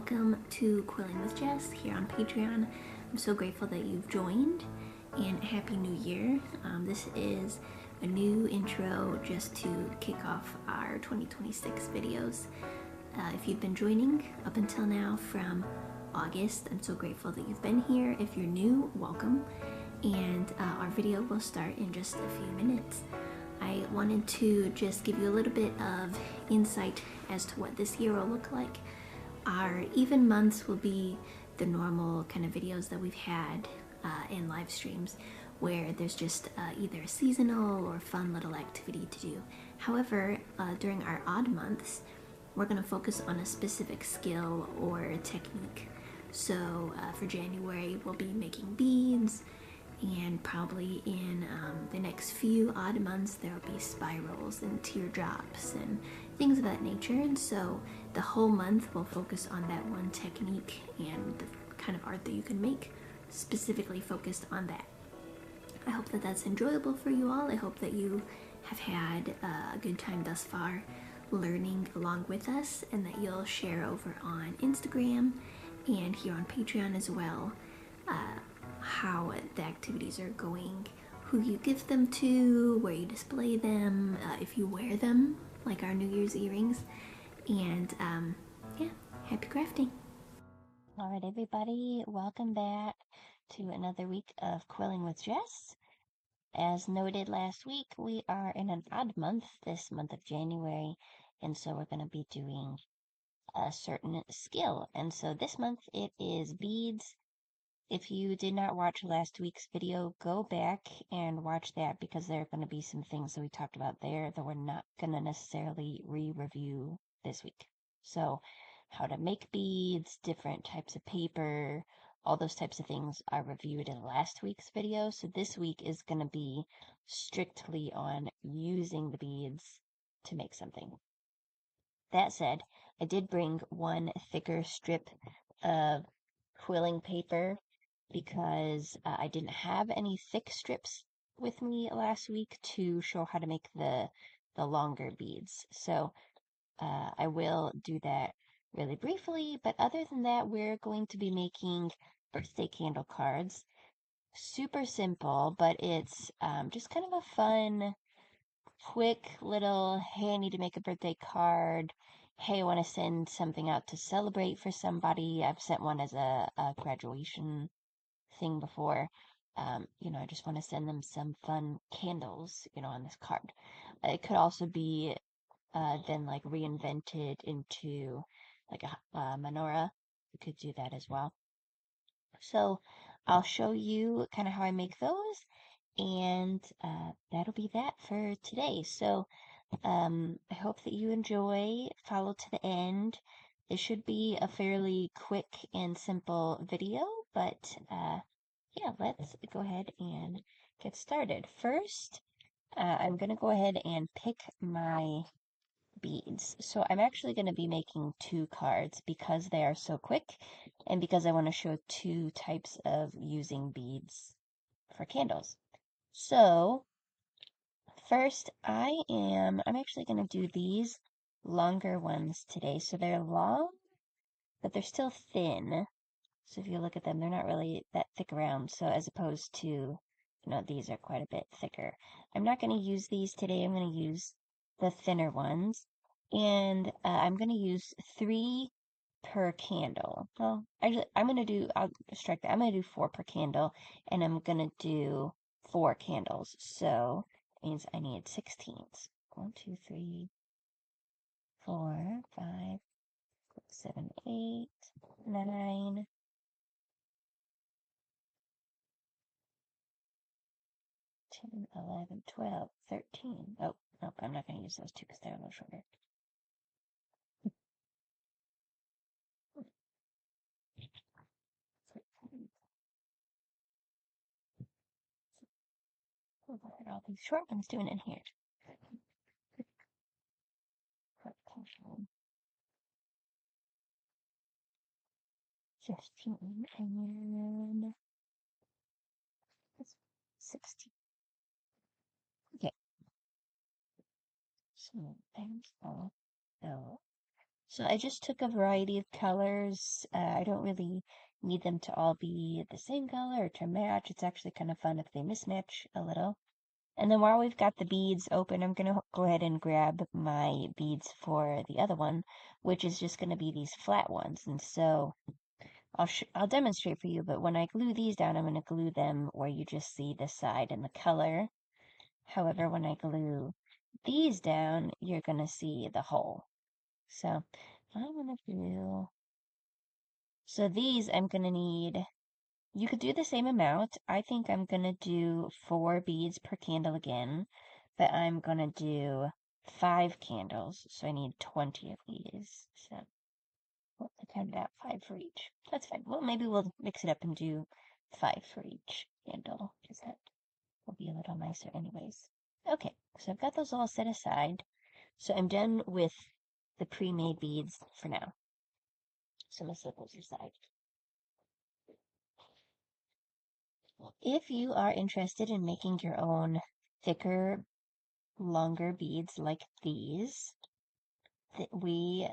welcome to Quilling with Jess here on Patreon. I'm so grateful that you've joined, and Happy New Year. This is a new intro just to kick off our 2026 videos. If you've been joining up until now from August, I'm so grateful that you've been here. If you're new, welcome. And our video will start in just a few minutes. I wanted to just give you a little bit of insight as to what this year will look like. Our even months will be the normal kind of videos that we've had in live streams where there's just either a seasonal or fun little activity to do. However, during our odd months, we're going to focus on a specific skill or technique. So for January, we'll be making beads, and probably in the next few odd months there will be spirals and teardrops and things of that nature. And so the whole month will focus on that one technique and the kind of art that you can make specifically focused on that. I hope that that's enjoyable for you all. I hope that you have had a good time thus far learning along with us, and that you'll share over on Instagram and here on Patreon as well how the activities are going, who you give them to, where you display them, if you wear them, like our New Year's earrings. And yeah, happy crafting. All right, everybody, welcome back to another week of Quilling with Jess. As noted last week, we are in an odd month, this month of January, and so we're going to be doing a certain skill. And so this month it is beads. If you did not watch last week's video, go back and watch that, because there are going to be some things that we talked about there that we're not going to necessarily re-review this week. So how to make beads, different types of paper, all those types of things are reviewed in last week's video. So this week is going to be strictly on using the beads to make something. That said, I did bring one thicker strip of quilling paper because I didn't have any thick strips with me last week to show how to make the longer beads. So I will do that really briefly, but other than that, we're going to be making birthday candle cards. Super simple, but it's just kind of a fun, quick little, hey, I need to make a birthday card. Hey, I want to send something out to celebrate for somebody. I've sent one as a graduation thing before. I just want to send them some fun candles, on this card. It could also be then like reinvented into like a menorah. You could do that as well. So I'll show you kind of how I make those, and that'll be that for today. So I hope that you enjoy, follow to the end. It should be a fairly quick and simple video, but yeah, let's go ahead and get started. First, I'm going to go ahead and pick my beads. So I'm actually going to be making two cards because they are so quick and because I want to show two types of using beads for candles. So first I'm actually going to do these longer ones today. So they're long, but they're still thin. So if you look at them, they're not really that thick around. So as opposed to, these are quite a bit thicker. I'm not going to use these today. I'm going to use the thinner ones. And I'm going to use 3 per candle. Well, actually, I'll strike that. I'm going to do 4 per candle. And I'm going to do 4 candles. So it means I need 16s. 1, 2, 3, 4, 5, 6, 7, 8, 9, 10, 11, 12, 13. Oh, nope, I'm not going to use those two because they're a little shorter. What are all these short ones doing in here? 15 and 16. Okay. So there's all those. So I just took a variety of colors. I don't really need them to all be the same color or to match. It's actually kind of fun if they mismatch a little. And then while we've got the beads open, I'm going to go ahead and grab my beads for the other one, which is just going to be these flat ones. And so I'll demonstrate for you, but when I glue these down, I'm going to glue them where you just see the side and the color. However, when I glue these down, you're going to see the hole. So I'm going to glue. So these I'm going to need, you could do the same amount. I think I'm going to do 4 beads per candle again, but I'm going to do 5 candles. So I need 20 of these. So well, I counted out 5 for each. That's fine. Well, maybe we'll mix it up and do 5 for each candle, because that will be a little nicer anyways. Okay, so I've got those all set aside. So I'm done with the pre-made beads for now. So I'm going to set those aside. If you are interested in making your own thicker, longer beads like these, we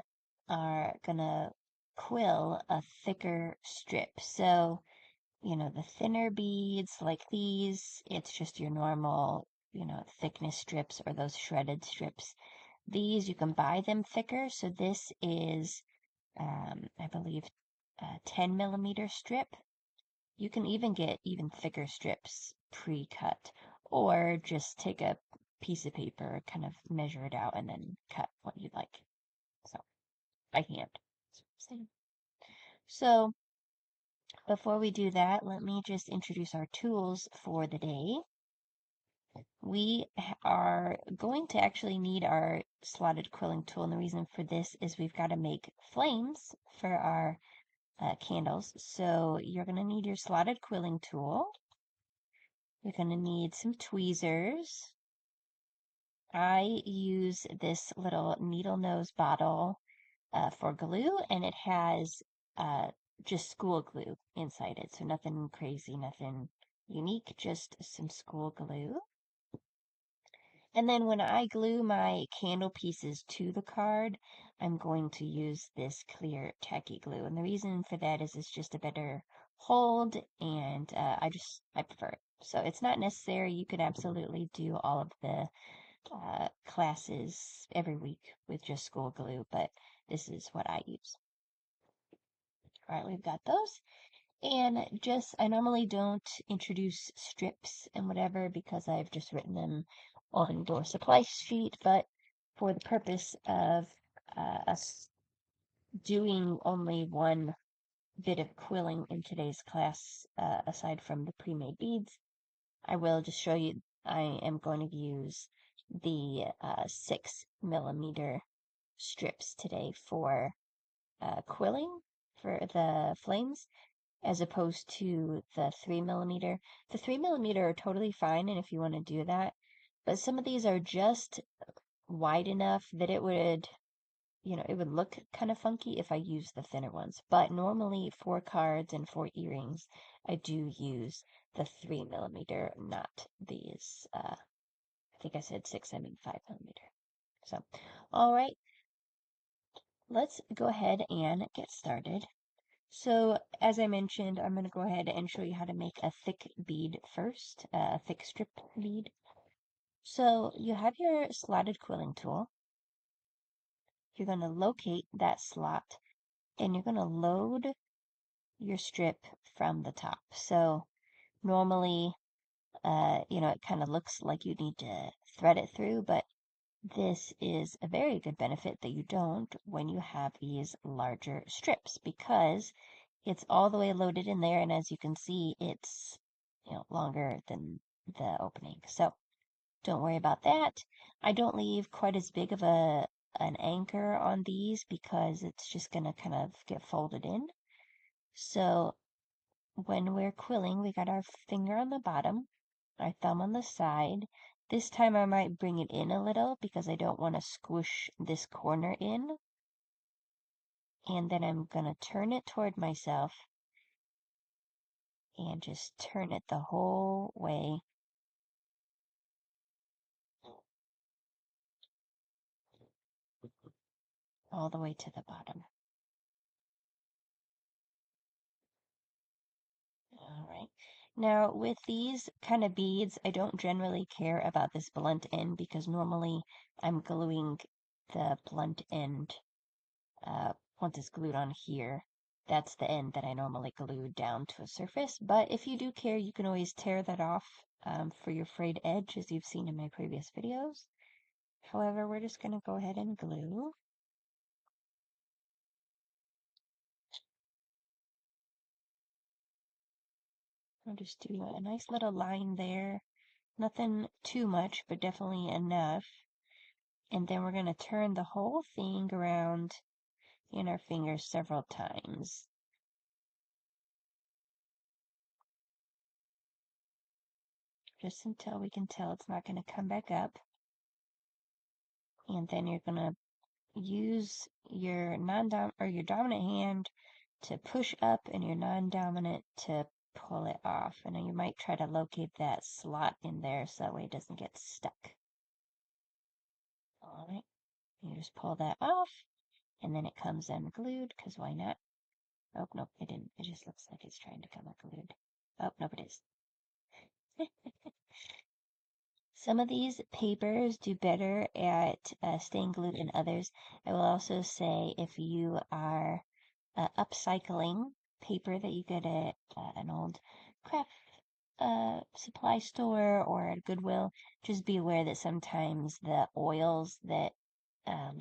are gonna quill a thicker strip. So, the thinner beads like these, it's just your normal, thickness strips or those shredded strips. These, you can buy them thicker. So this is, I believe, a 10 millimeter strip. You can even get even thicker strips pre-cut, or just take a piece of paper, kind of measure it out, and then cut what you'd like. So, by hand. So, before we do that, let me just introduce our tools for the day. We are going to actually need our slotted quilling tool, and the reason for this is we've got to make flames for our candles. So, you're going to need your slotted quilling tool. You're going to need some tweezers. I use this little needle nose bottle for glue, and it has just school glue inside it. So nothing crazy, nothing unique, just some school glue. And then when I glue my candle pieces to the card, I'm going to use this clear tacky glue. And the reason for that is it's just a better hold, and I prefer it. So it's not necessary. You could absolutely do all of the classes every week with just school glue, but this is what I use. All right, we've got those. And I normally don't introduce strips and whatever because I've just written them on your supply sheet, but for the purpose of us doing only one bit of quilling in today's class, aside from the pre-made beads, I will just show you. I am going to use the 6 millimeter strips today for quilling for the flames, as opposed to the 3 millimeter. The 3 millimeter are totally fine, and if you want to do that, but some of these are just wide enough that it would, it would look kind of funky if I use the thinner ones. But normally for cards and for earrings, I do use the 3 millimeter, not these. I think I said 6, I mean 5 millimeter. So, all right, let's go ahead and get started. So, as I mentioned, I'm going to go ahead and show you how to make a thick bead first, a thick strip bead. So, you have your slotted quilling tool. You're going to locate that slot, and you're going to load your strip from the top. So, normally, it kind of looks like you need to thread it through, but this is a very good benefit that you don't when you have these larger strips, because it's all the way loaded in there, and as you can see, it's longer than the opening. So don't worry about that. I don't leave quite as big of an anchor on these because it's just gonna kind of get folded in. So when we're quilling, we got our finger on the bottom, our thumb on the side. This time I might bring it in a little because I don't want to squish this corner in. And then I'm going to turn it toward myself and just turn it the whole way. all the way to the bottom. All right. Now, with these kind of beads, I don't generally care about this blunt end because normally I'm gluing the blunt end once it's glued on here. That's the end that I normally glue down to a surface. But if you do care, you can always tear that off for your frayed edge, as you've seen in my previous videos. However, we're just going to go ahead and glue. I'll just do a nice little line there. Nothing too much, but definitely enough. And then we're going to turn the whole thing around in our fingers several times. Just until we can tell it's not going to come back up. And then you're going to use your your dominant hand to push up and your non-dominant to pull it off. And then you might try to locate that slot in there so that way it doesn't get stuck. All right, you just pull that off and then it comes unglued because why not? Oh, nope, it didn't. It just looks like it's trying to come unglued. Oh, nope, it is. Some of these papers do better at staying glued than others. I will also say if you are upcycling paper that you get at an old craft supply store or at Goodwill, just be aware that sometimes the oils that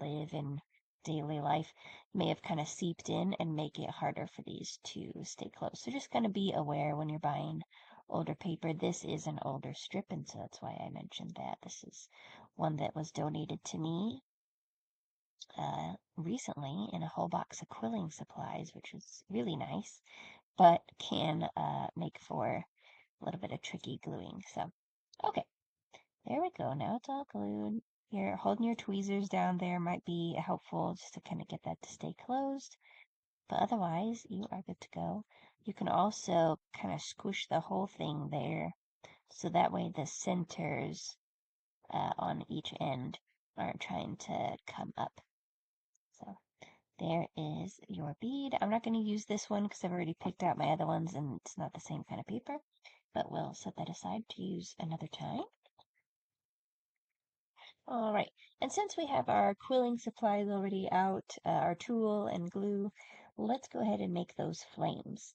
live in daily life may have kind of seeped in and make it harder for these to stay closed. So just kind of be aware when you're buying older paper. This is an older strip, and so that's why I mentioned that. This is one that was donated to me recently in a whole box of quilling supplies, which was really nice, but can make for a little bit of tricky gluing. So, okay, there we go. Now it's all glued. You're holding your tweezers down there might be helpful just to kind of get that to stay closed. But otherwise, you are good to go. You can also kind of squish the whole thing there so that way the centers on each end aren't trying to come up. So there is your bead. I'm not going to use this one because I've already picked out my other ones and it's not the same kind of paper, but we'll set that aside to use another time. All right, and since we have our quilling supplies already out, our tulle and glue, let's go ahead and make those flames.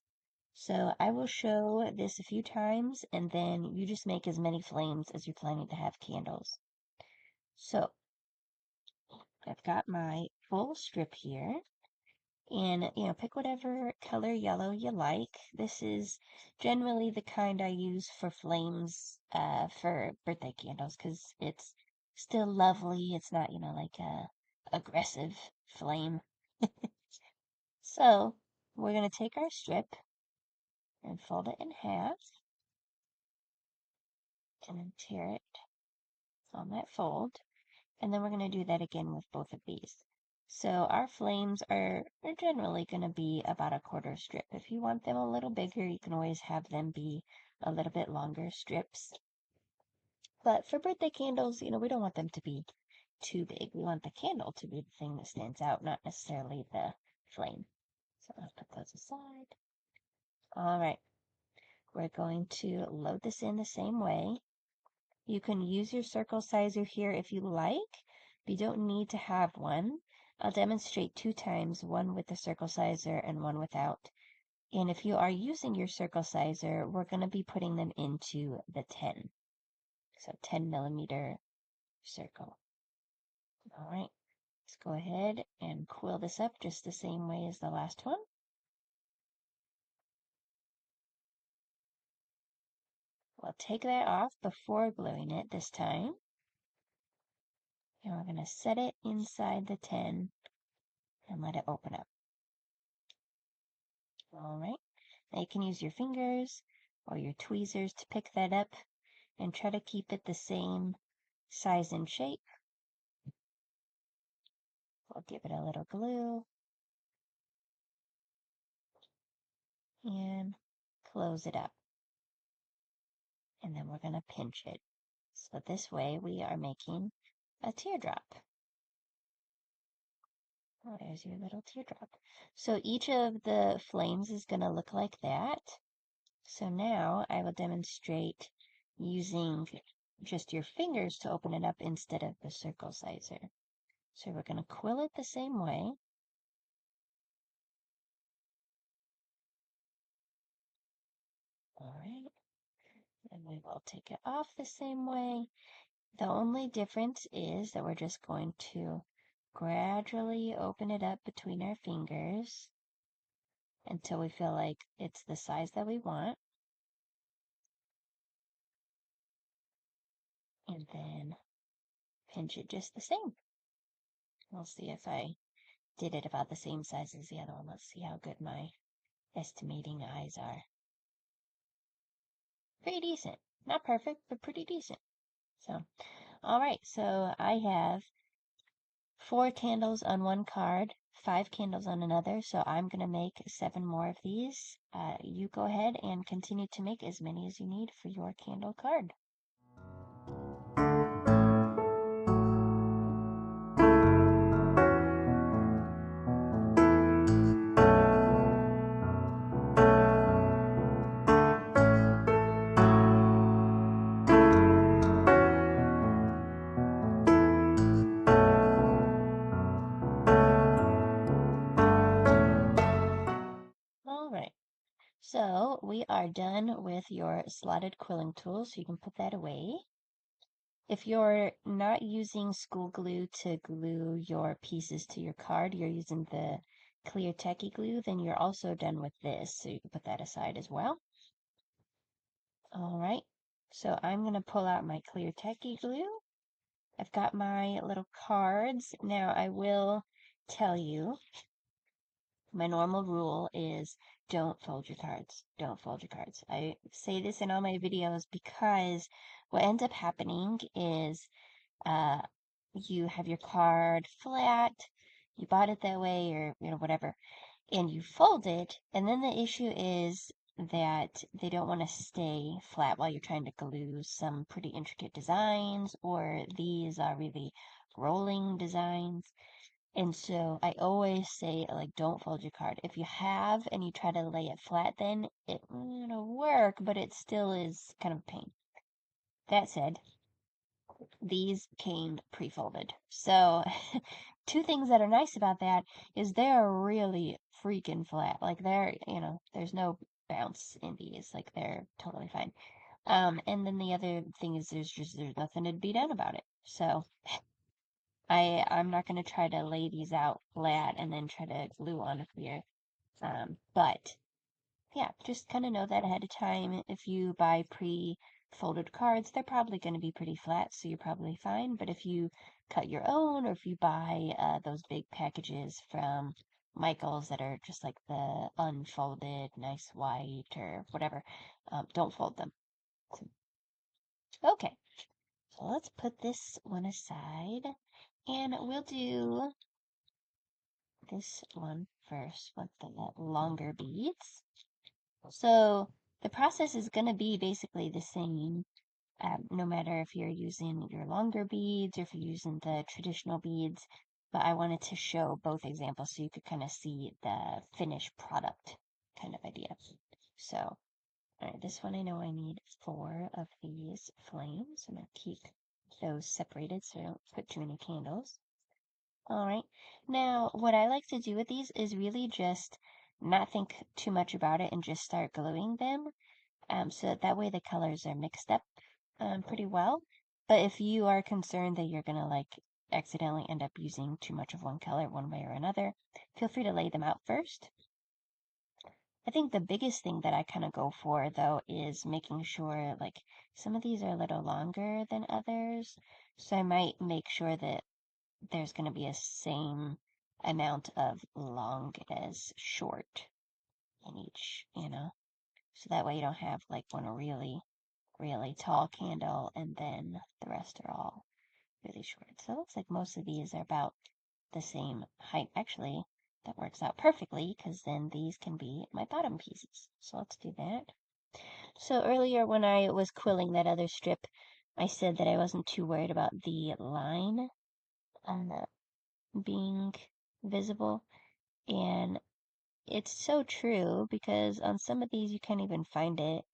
So I will show this a few times and then you just make as many flames as you're planning to have candles. So I've got my full strip here. And, pick whatever color yellow you like. This is generally the kind I use for flames for birthday candles because it's still lovely. It's not, like a aggressive flame. So we're going to take our strip and fold it in half and then tear it on that fold. And then we're going to do that again with both of these. So our flames are generally going to be about a quarter strip. If you want them a little bigger, you can always have them be a little bit longer strips. But for birthday candles, we don't want them to be too big. We want the candle to be the thing that stands out, not necessarily the flame. So I'll put those aside. All right, we're going to load this in the same way. You can use your circle sizer here if you like, but you don't need to have one. I'll demonstrate 2 times, one with the circle sizer and one without. And if you are using your circle sizer, we're going to be putting them into the 10. So 10 millimeter circle. All right, let's go ahead and quill this up just the same way as the last one. We'll take that off before gluing it this time. And we're going to set it inside the 10 and let it open up. All right. Now you can use your fingers or your tweezers to pick that up and try to keep it the same size and shape. We'll give it a little glue and close it up. And then we're going to pinch it. So this way we are making a teardrop. Oh, there's your little teardrop. So each of the flames is going to look like that. So now I will demonstrate using just your fingers to open it up instead of the circle sizer. So we're going to quill it the same way. All right. And we will take it off the same way. The only difference is that we're just going to gradually open it up between our fingers until we feel like it's the size that we want. And then pinch it just the same. We'll see if I did it about the same size as the other one. Let's see how good my estimating eyes are. Pretty decent. Not perfect, but pretty decent. So, all right. So I have 4 candles on one card, 5 candles on another. So I'm going to make 7 more of these. You go ahead and continue to make as many as you need for your candle card. All right. So we are done with your slotted quilling tool, so you can put that away. If you're not using school glue to glue your pieces to your card, you're using the clear techie glue, then you're also done with this, so you can put that aside as well. All right, so I'm going to pull out my clear techie glue. I've got my little cards. Now I will tell you, my normal rule is don't fold your cards. Don't fold your cards. I say this in all my videos because what ends up happening is you have your card flat, you bought it that way, or whatever, and you fold it, and then the issue is that they don't want to stay flat while you're trying to glue some pretty intricate designs, or these are really rolling designs. And so I always say, like, don't fold your card. If you have and you try to lay it flat, then it'll work, but it still is kind of a pain. That said, these came pre-folded. So 2 things that are nice about that is they're really freaking flat. Like there's no bounce in these. Like they're totally fine. And then the other thing is there's nothing to be done about it. So I'm not gonna try to lay these out flat and then try to glue on here. But yeah, just kind of know that ahead of time. If you buy pre-folded cards, they're probably going to be pretty flat, so you're probably fine. But if you cut your own, or if you buy those big packages from Michael's that are just like the unfolded, nice white or whatever, don't fold them. Okay, so let's put this one aside, and we'll do this one first with the longer beads. So the process is going to be basically the same, no matter if you're using your longer beads or if you're using the traditional beads, but I wanted to show both examples so you could kind of see the finished product kind of idea. So, all right, this one I know I need 4 of these flames. I'm going to keep those separated so I don't put too many candles. All right. Now, what I like to do with these is really just not think too much about it and just start gluing them. So that way the colors are mixed up pretty well. But if you are concerned that you're gonna like accidentally end up using too much of one color one way or another, feel free to lay them out first. I think the biggest thing that I kind of go for though is making sure like some of these are a little longer than others. So I might make sure that there's going to be a same amount of long as short in each, So that way you don't have like one really, really tall candle and then the rest are all really short. So it looks like most of these are about the same height. Actually, that works out perfectly because then these can be my bottom pieces. So let's do that. So earlier when I was quilling that other strip, I said that I wasn't too worried about the line on the being visible. And it's so true because on some of these you can't even find it.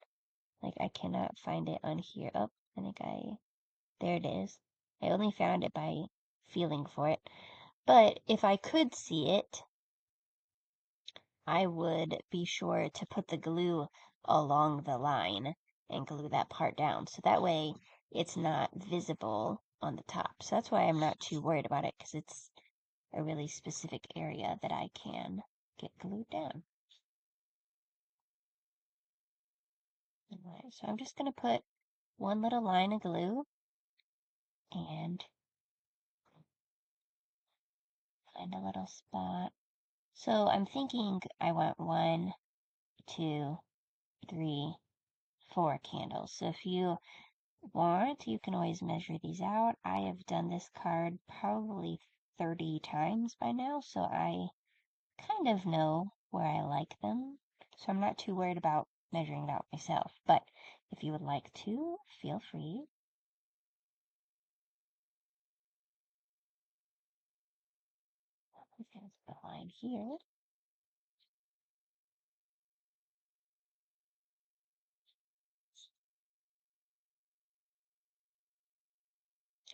Like I cannot find it on here. Oh, there it is. I only found it by feeling for it. But if I could see it, I would be sure to put the glue along the line and glue that part down. So that way it's not visible on the top. So that's why I'm not too worried about it because it's a really specific area that I can get glued down. Alright, so I'm just going to put one little line of glue and find a little spot. So I'm thinking I want 1, 2, 3, 4 candles. So if you want, you can always measure these out. I have done this card probably 30 times by now, so I kind of know where I like them. So I'm not too worried about measuring it out myself. But if you would like to, feel free. There's the line here.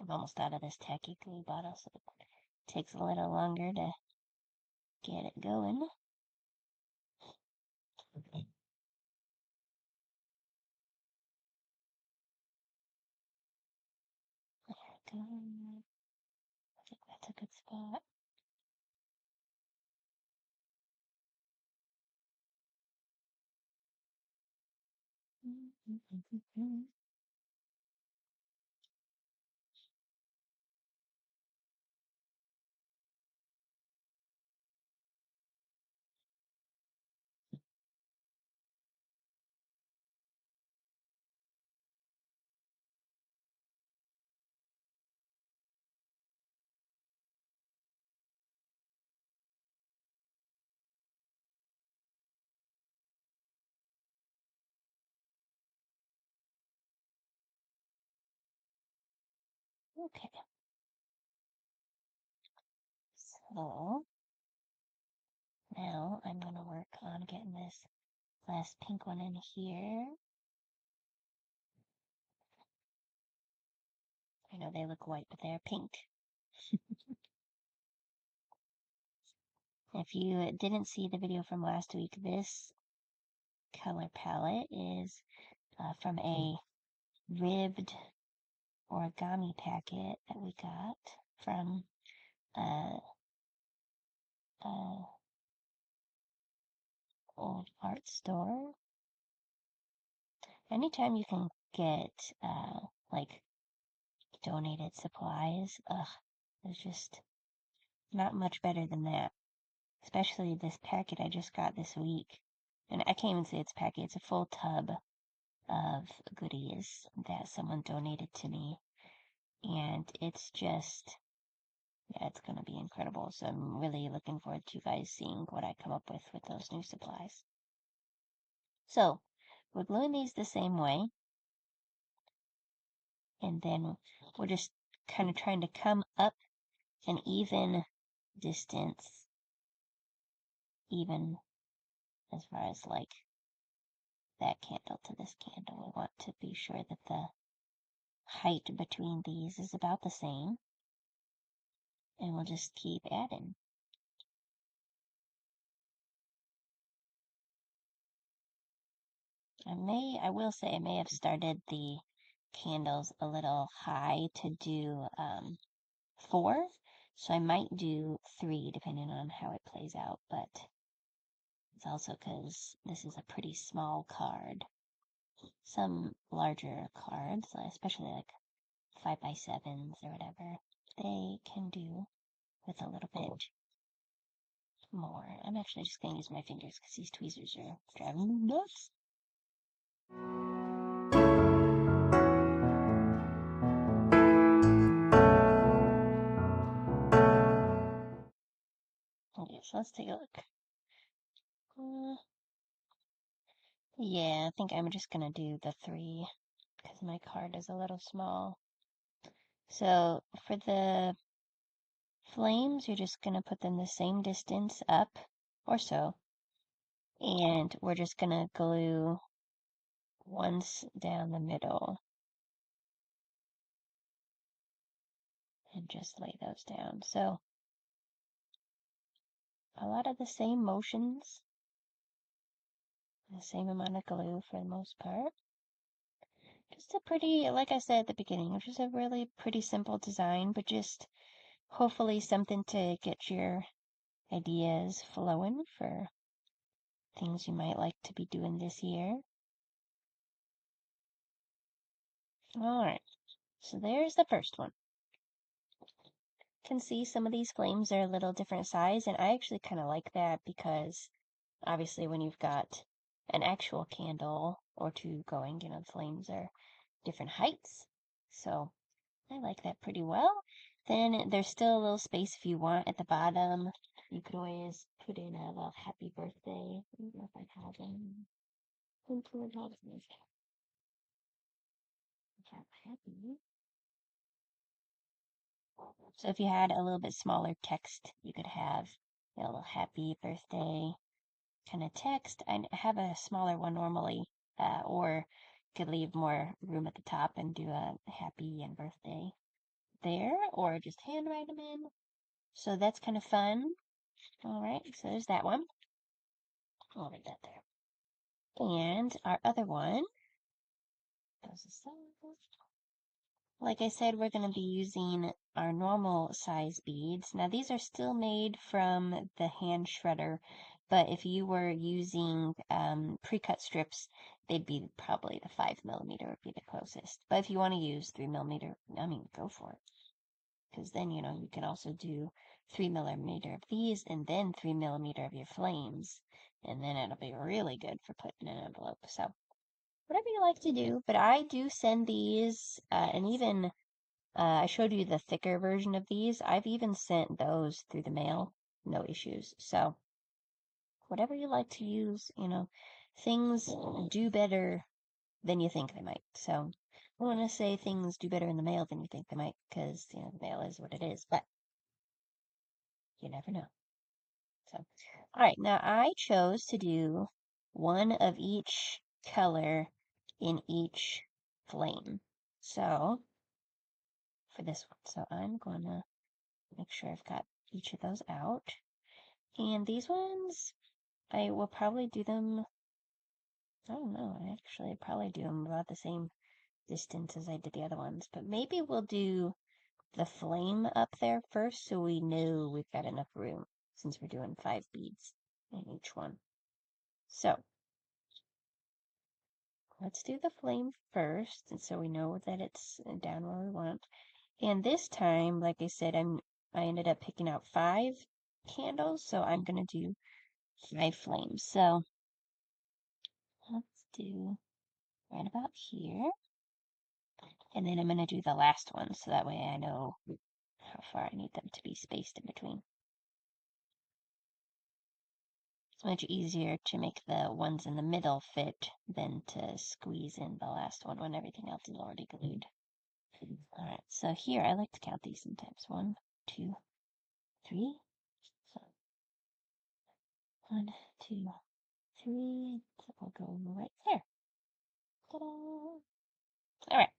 I'm almost out of this tacky glue bottle, so it takes a little longer to get it going. There we go. I think that's a good spot. Okay, so now I'm going to work on getting this last pink one in here. I know they look white, but they're pink. If you didn't see the video from last week, this color palette is from a ribbed origami packet that we got from a old art store. Anytime you can get like donated supplies, there's just not much better than that. Especially this packet I just got this week. And I can't even say it's a packet, it's a full tub of goodies that someone donated to me. And it's just, yeah, it's gonna be incredible. So I'm really looking forward to you guys seeing what I come up with those new supplies. So, we're gluing these the same way. And then we're just kind of trying to come up an even distance, even as far as like that candle to this candle. We want to be sure that the height between these is about the same. And we'll just keep adding. I will say I may have started the candles a little high to do 4. So I might do 3 depending on how it plays out, but it's also because this is a pretty small card. Some larger cards, especially like 5x7s or whatever, they can do with a little bit more. I'm actually just going to use my fingers because these tweezers are driving me nuts. Okay, so let's take a look. Yeah, I think I'm just going to do the 3 because my card is a little small. So for the flames, you're just going to put them the same distance up or so. And we're just going to glue once down the middle and just lay those down. So a lot of the same motions, the same amount of glue for the most part. Just a pretty, like I said at the beginning, just a really pretty simple design, but just hopefully something to get your ideas flowing for things you might like to be doing this year. All right, so there's the first one. You can see some of these flames are a little different size, and I actually kind of like that because obviously when you've got an actual candle or two going, the flames are different heights. So I like that pretty well. Then there's still a little space if you want at the bottom. You could always put in a little happy birthday. I don't know if I have them. Happy. So if you had a little bit smaller text, you could have a little happy birthday kind of text. I have a smaller one normally, or could leave more room at the top and do a happy and birthday there, or just handwrite them in. So that's kind of fun. All right, so there's that one. I'll write that there. And our other one, like I said, we're going to be using our normal size beads. Now these are still made from the hand shredder, but if you were using pre-cut strips, they'd be probably the 5mm would be the closest. But if you want to use 3mm, I mean, go for it. Because then, you can also do 3mm of these and then 3mm of your flames. And then it'll be really good for putting in an envelope. So whatever you like to do. But I do send these, and even I showed you the thicker version of these. I've even sent those through the mail. No issues. So whatever you like to use, things do better than you think they might. So I want to say things do better in the mail than you think they might, because, the mail is what it is. But you never know. So, all right, now I chose to do one of each color in each flame. So, for this one, so I'm going to make sure I've got each of those out. And these ones, I will probably do them, I don't know, I actually probably do them about the same distance as I did the other ones. But maybe we'll do the flame up there first so we know we've got enough room since we're doing 5 beads in each one. So let's do the flame first, and so we know that it's down where we want. And this time, like I said, I ended up picking out 5 candles, so I'm gonna do 5 flames. So let's do right about here, and then I'm gonna do the last one, so that way I know how far I need them to be spaced in between. It's much easier to make the ones in the middle fit than to squeeze in the last one when everything else is already glued. Alright, so here I like to count these sometimes. 1, 2, 3. So 1, 2, 3. So we'll go right there. Ta-da! Alright,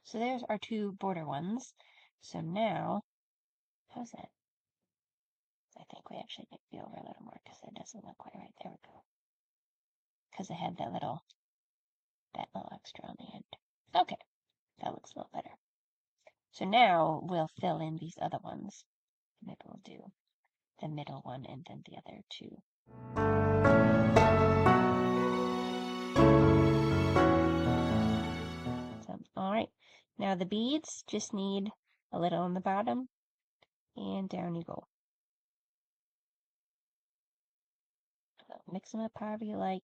so there's our 2 border ones. So now, how's that? I think we actually need to be over a little more because it doesn't look quite right. There we go. Because it had that little extra on the end. Okay, that looks a little better. So now we'll fill in these other ones. Maybe we'll do the middle one and then the other 2. So, all right. Now the beads just need a little on the bottom and down you go. So mix them up however you like.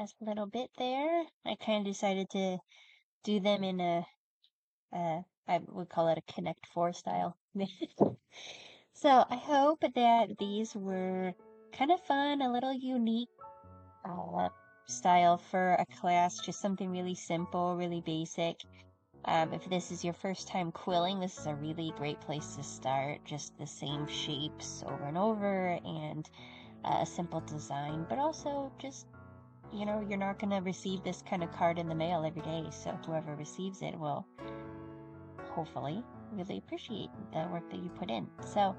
last little bit there. I kind of decided to do them in I would call it a Connect 4 style. So I hope that these were kind of fun, a little unique uh, style for a class, just something really simple, really basic. If this is your first time quilling, this is a really great place to start. Just the same shapes over and over and a simple design, but also just, you're not going to receive this kind of card in the mail every day. So whoever receives it will hopefully really appreciate the work that you put in. So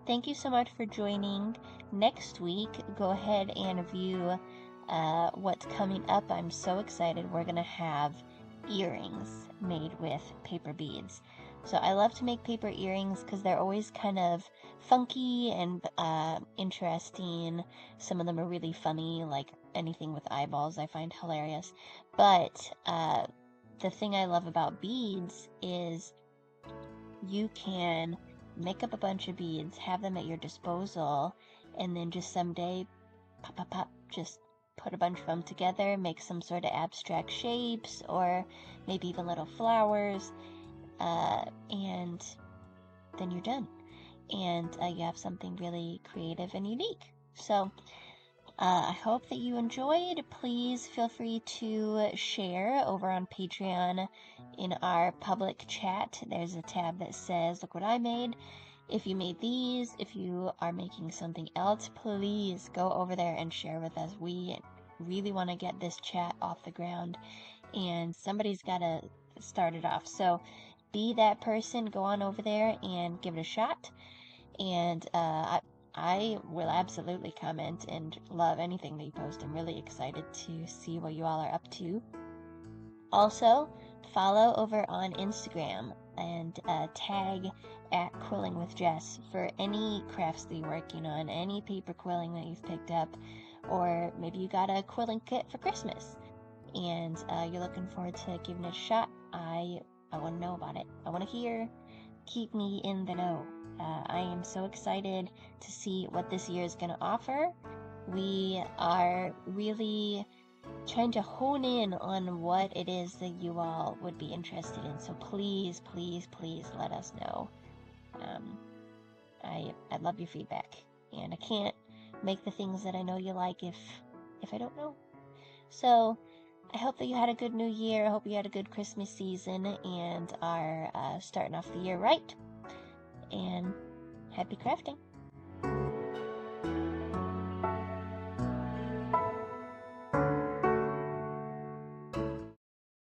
thank you so much for joining. Next week, go ahead and view what's coming up. I'm so excited. We're going to have earrings made with paper beads. So I love to make paper earrings because they're always kind of funky and interesting. Some of them are really funny, like anything with eyeballs I find hilarious. But the thing I love about beads is you can make up a bunch of beads, have them at your disposal, and then just someday, pop, pop, pop, just put a bunch of them together, make some sort of abstract shapes, or maybe even little flowers, and then you're done. And you have something really creative and unique. So I hope that you enjoyed. Please feel free to share over on Patreon in our public chat. There's a tab that says, look what I made. If you made these, if you are making something else, please go over there and share with us. We really want to get this chat off the ground, and somebody's got to start it off. So be that person, go on over there and give it a shot. And I will absolutely comment and love anything that you post. I'm really excited to see what you all are up to. Also, follow over on Instagram and tag at Quilling with Jess for any crafts that you're working on, any paper quilling that you've picked up, or maybe you got a quilling kit for Christmas and you're looking forward to giving it a shot. I want to know about it. I want to hear. Keep me in the know. I am so excited to see what this year is going to offer. We are really trying to hone in on what it is that you all would be interested in. So please, please, please let us know. I love your feedback, and I can't make the things that I know you like if I don't know. So I hope that you had a good New Year. I hope you had a good Christmas season and are starting off the year right. And happy crafting.